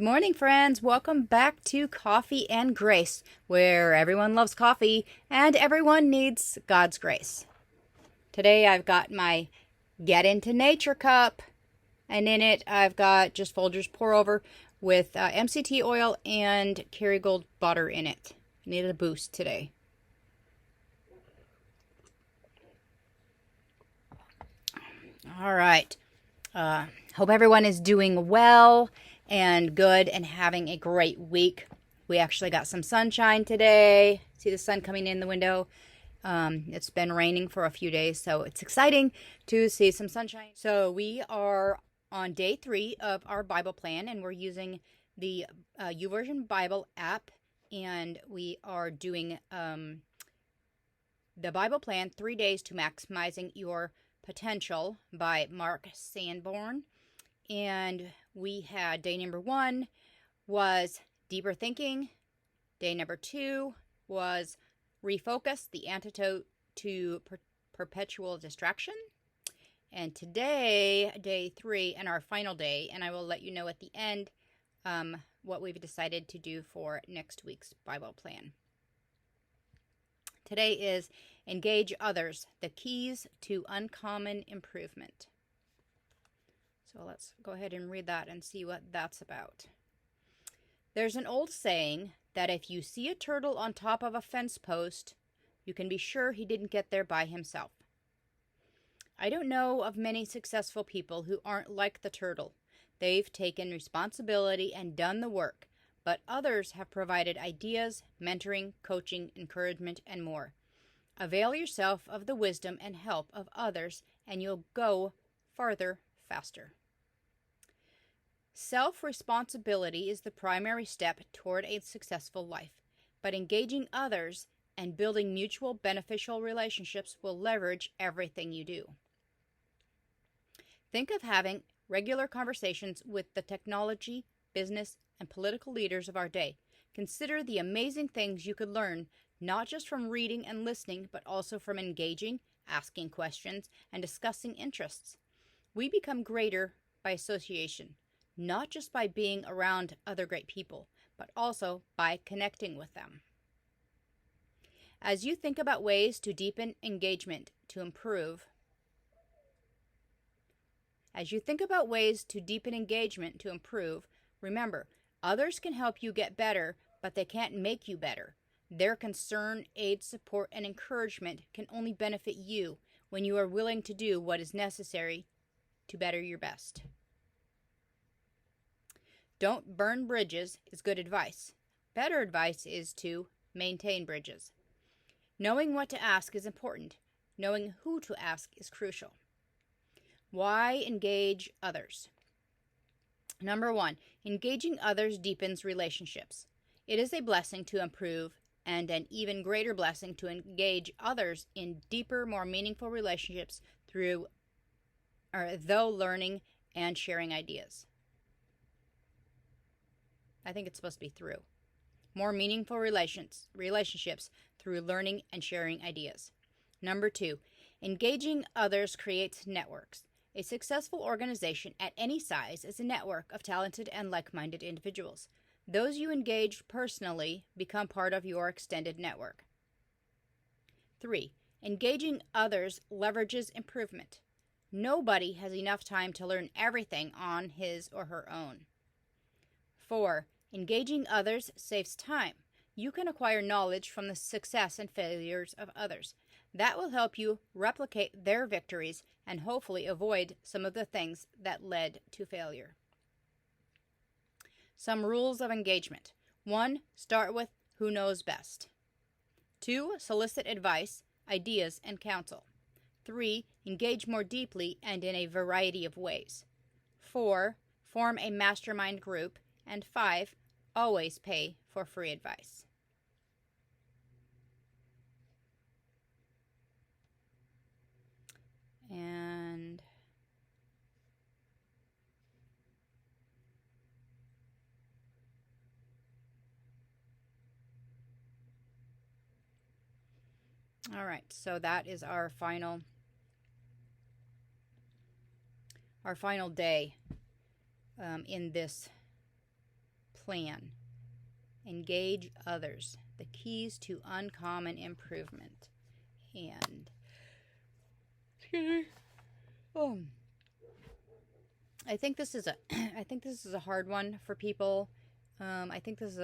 morning, friends. Welcome back to Coffee and Grace, where everyone loves coffee and everyone needs God's grace. Today I've got my Get Into Nature cup, and in it I've got just Folgers pour over with MCT oil and Kerrygold butter in it. Needed a boost today. All right. Hope everyone is doing well and good and having a great week. We actually got some sunshine today. See the sun coming in the window. It's been raining for a few days, so it's exciting to see some sunshine. So we are on day 3 of our Bible plan, and we're using the Youversion Bible App, and we are doing the Bible plan, 3 days to maximizing your potential by Mark Sanborn. And we had day number 1 was deeper thinking. Day number 2 was refocus, the antidote to perpetual distraction. And today, day 3, and our final day, and I will let you know at the end what we've decided to do for next week's Bible plan. Today is engage others, the keys to uncommon improvement. So let's go ahead and read that and see what that's about. There's an old saying that if you see a turtle on top of a fence post, you can be sure he didn't get there by himself. I don't know of many successful people who aren't like the turtle. They've taken responsibility and done the work, but others have provided ideas, mentoring, coaching, encouragement, and more. Avail yourself of the wisdom and help of others, and you'll go farther faster. Self-responsibility is the primary step toward a successful life, but engaging others and building mutual beneficial relationships will leverage everything you do. Think of having regular conversations with the technology, business, and political leaders of our day. Consider the amazing things you could learn, not just from reading and listening, but also from engaging, asking questions, and discussing interests. We become greater by association, not just by being around other great people, but also by connecting with them. As you think about ways to deepen engagement to improve, remember, others can help you get better, but they can't make you better. Their concern, aid, support, and encouragement can only benefit you when you are willing to do what is necessary to better your best. Don't burn bridges is good advice. Better advice is to maintain bridges. Knowing what to ask is important. Knowing who to ask is crucial. Why engage others? Number 1, engaging others deepens relationships. It is a blessing to improve and an even greater blessing to engage others in deeper, more meaningful relationships though learning and sharing ideas. I think it's supposed to be through. More meaningful relationships through learning and sharing ideas. Number 2, engaging others creates networks. A successful organization at any size is a network of talented and like-minded individuals. Those you engage personally become part of your extended network. 3, engaging others leverages improvement. Nobody has enough time to learn everything on his or her own. 4, engaging others saves time. You can acquire knowledge from the success and failures of others. That will help you replicate their victories and hopefully avoid some of the things that led to failure. Some rules of engagement. 1, start with who knows best. 2, solicit advice, ideas, and counsel. 3, engage more deeply and in a variety of ways. 4, form a mastermind group. And 5, always pay for free advice. And all right, so that is our final day in this plan. Engage others. The keys to uncommon improvement. And I think this is a I think this is a hard one for people. I think this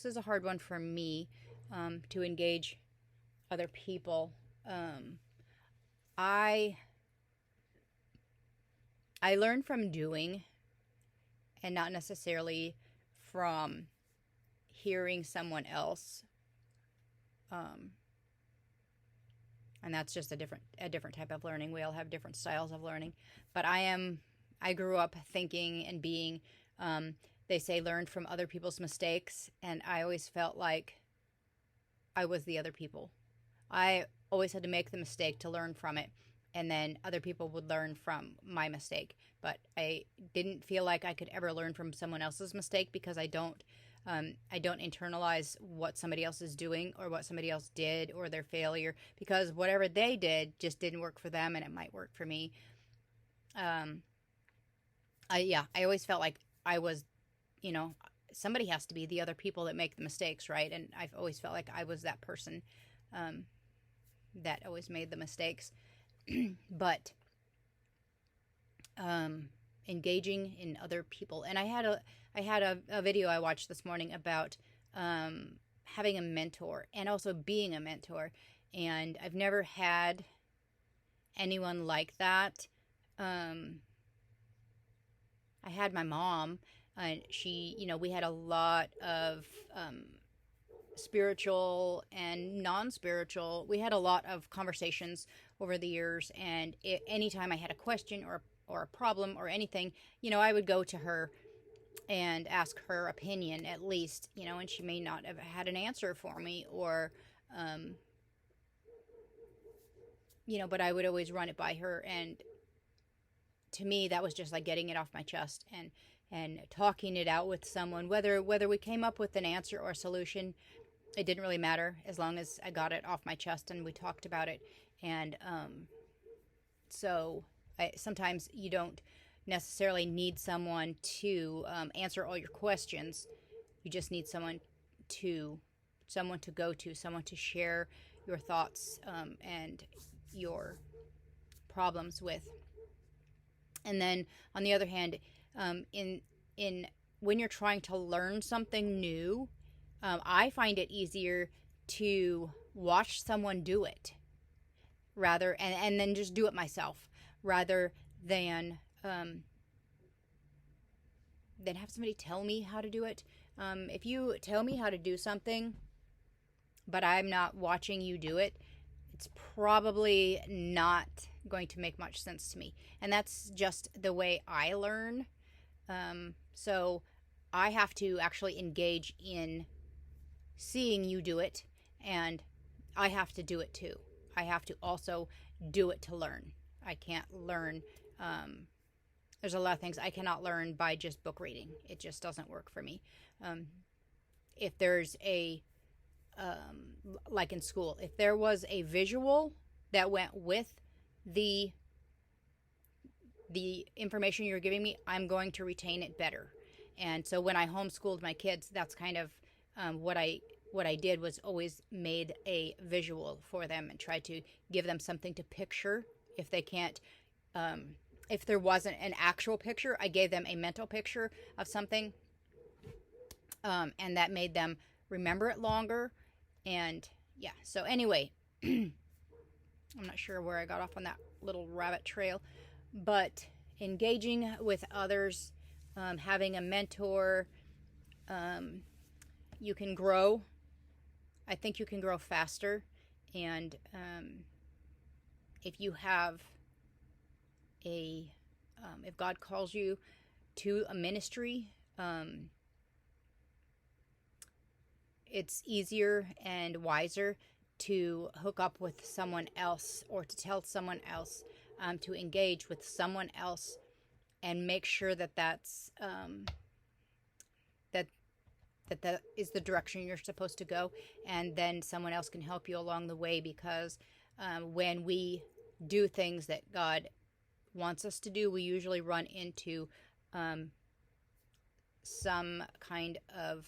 is a hard one for me, to engage other people. I learn from doing, and not necessarily from hearing someone else. And that's just a different type of learning. We all have different styles of learning. But I grew up thinking and being, they say, learn from other people's mistakes. And I always felt like I was the other people. I always had to make the mistake to learn from it. And then other people would learn from my mistake. But I didn't feel like I could ever learn from someone else's mistake, because I don't internalize what somebody else is doing or what somebody else did or their failure, because whatever they did just didn't work for them, and it might work for me. I always felt like I was, somebody has to be the other people that make the mistakes, right? And I've always felt like I was that person that always made the mistakes. But engaging in other people, and I had a video I watched this morning about having a mentor and also being a mentor, and I've never had anyone like that. I had my mom, and she, we had a lot of spiritual and non-spiritual. We had a lot of conversations over the years, and anytime I had a question or a problem or anything, I would go to her and ask her opinion, at least, and she may not have had an answer for me, or but I would always run it by her. And to me, that was just like getting it off my chest and talking it out with someone, whether we came up with an answer or a solution. It didn't really matter, as long as I got it off my chest and we talked about it. And sometimes you don't necessarily need someone to answer all your questions. You just need someone to go to, someone to share your thoughts and your problems with. And then on the other hand, in when you're trying to learn something new, I find it easier to watch someone do it rather, and then just do it myself, rather than have somebody tell me how to do it. If you tell me how to do something, but I'm not watching you do it, it's probably not going to make much sense to me. And that's just the way I learn. So I have to actually engage in seeing you do it, and I have to do it too. I have to also do it to learn. I can't learn. There's a lot of things I cannot learn by just book reading. It just doesn't work for me. If there's like in school, if there was a visual that went with the information you're giving me, I'm going to retain it better. And so when I homeschooled my kids, that's kind of what I did, was always made a visual for them and tried to give them something to picture. If they can't, if there wasn't an actual picture, I gave them a mental picture of something, and that made them remember it longer. And yeah, so anyway, I'm not sure where I got off on that little rabbit trail, but engaging with others, having a mentor, you can grow. I think you can grow faster. And if you have if God calls you to a ministry, it's easier and wiser to hook up with someone else, or to tell someone else, to engage with someone else, and make sure that that's that is the direction you're supposed to go, and then someone else can help you along the way. Because when we do things that God wants us to do, we usually run into some kind of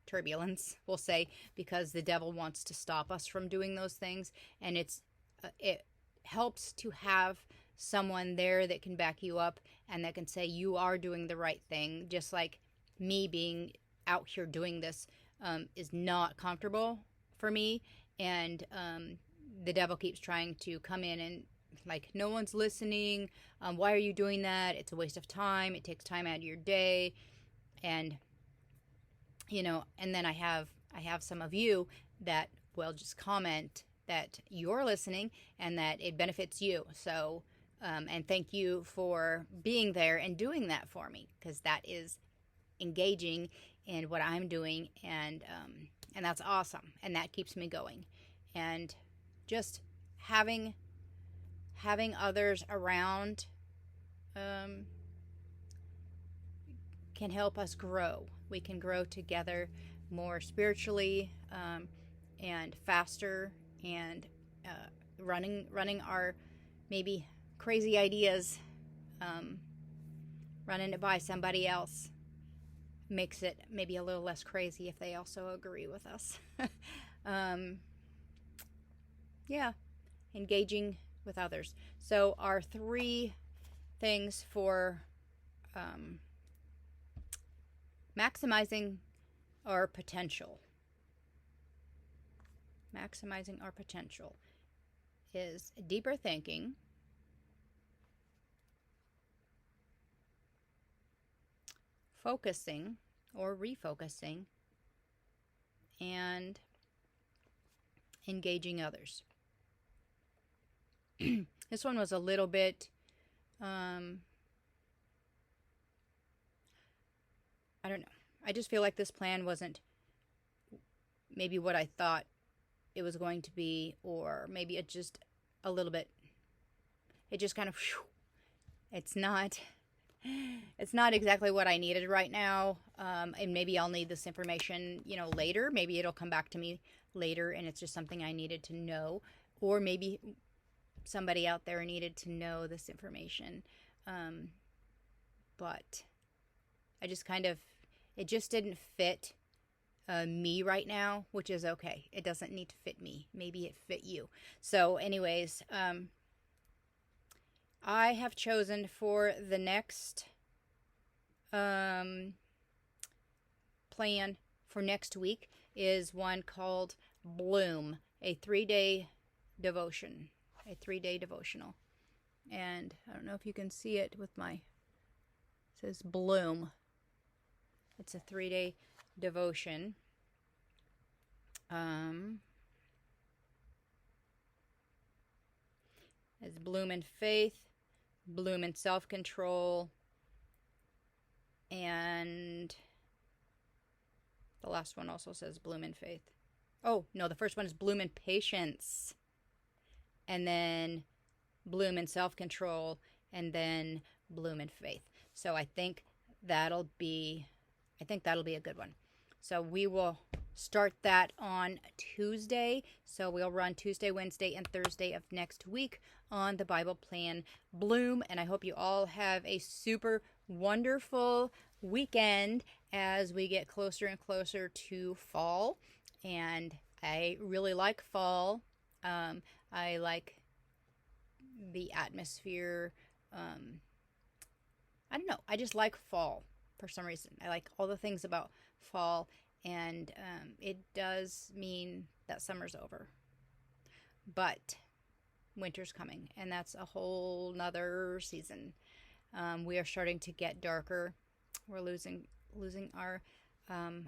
turbulence, we'll say, because the devil wants to stop us from doing those things. And it helps to have someone there that can back you up and that can say you are doing the right thing. Just like me being out here doing this is not comfortable for me, and the devil keeps trying to come in and like, no one's listening. Why are you doing that? It's a waste of time. It takes time out of your day. And and then I have some of you that will just comment that you're listening and that it benefits you. So, and thank you for being there and doing that for me, because that is engaging in what I'm doing, and that's awesome, and that keeps me going. And just having others around can help us grow. We can grow together more spiritually, and faster, and running our maybe crazy ideas, running it by somebody else makes it maybe a little less crazy if they also agree with us. Yeah, engaging with others. So our 3 things for maximizing our potential. Maximizing our potential is deeper thinking, focusing or refocusing, and engaging others. This one was a little bit, I don't know. I just feel like this plan wasn't maybe what I thought it was going to be, or maybe it just a little bit, it just kind of, it's not exactly what I needed right now. And maybe I'll need this information, later. Maybe it'll come back to me later and it's just something I needed to know, or maybe somebody out there needed to know this information. But I just it just didn't fit me right now, which is okay. It doesn't need to fit me. Maybe it fit you. So anyways, I have chosen for the next plan for next week is one called Bloom, a 3-day devotion, a 3-day devotional. And I don't know if you can see it with it says Bloom. It's a 3-day devotion. It's bloom in faith, bloom in self-control, and the last one also says bloom in faith. Oh, no, the first one is bloom in patience, and then bloom in self-control, and then bloom in faith. So I think that'll be a good one. So we will start that on Tuesday. So we'll run Tuesday, Wednesday, and Thursday of next week on the Bible plan Bloom. And I hope you all have a super wonderful weekend as we get closer and closer to fall. And I really like fall. I like the atmosphere. I don't know. I just like fall for some reason. I like all the things about fall, and it does mean that summer's over. But winter's coming, and that's a whole nother season. We are starting to get darker. We're losing our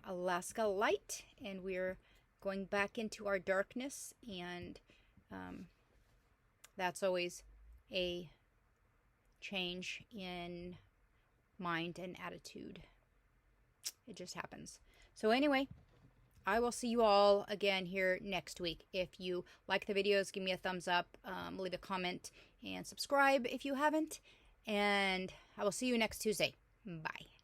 Alaska light, and we're going back into our darkness, and that's always a change in mind and attitude. It just happens. So anyway, I will see you all again here next week. If you like the videos, give me a thumbs up, leave a comment, and subscribe if you haven't. And I will see you next Tuesday. Bye.